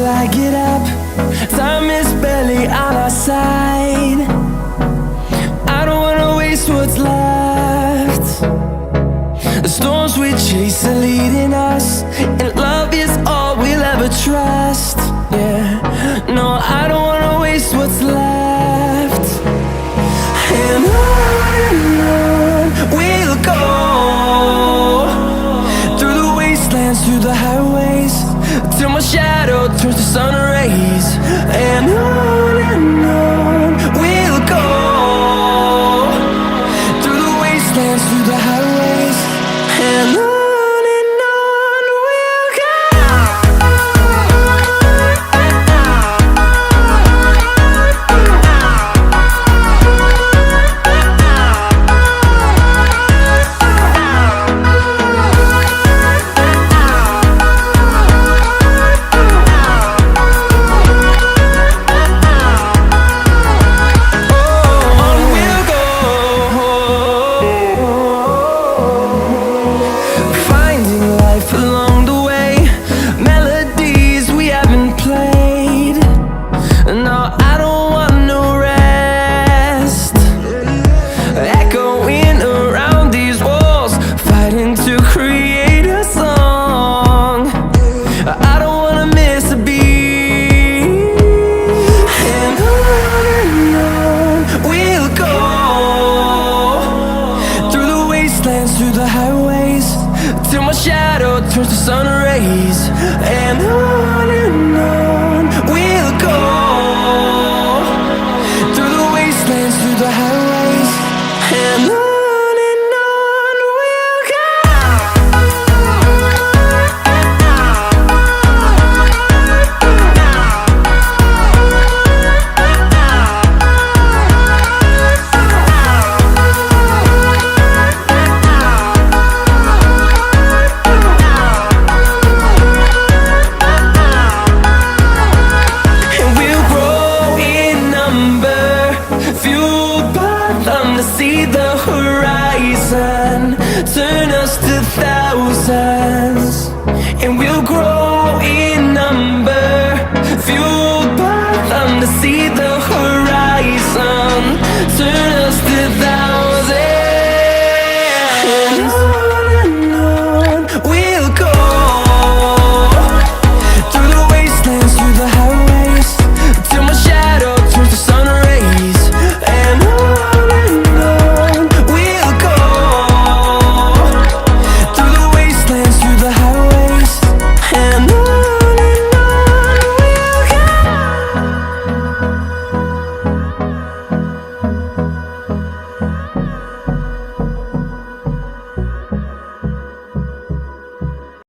I get up. Time is barely on our side. I don't wanna waste what's left. The storms we chase are leading us, and love is all we'll ever trust. Yeah, no, I don't wanna waste what's left. And on we'll go, through the wastelands, through the highways, till my shadow turns to sun rays. And on we'll go, through the wastelands, through the highways, and on. Through the highways, till my shadow turns to sun rays. And on we'll go, through the wastelands, through the highways, and on. See the horizon turn us to thousands, and we'll grow in number, fuel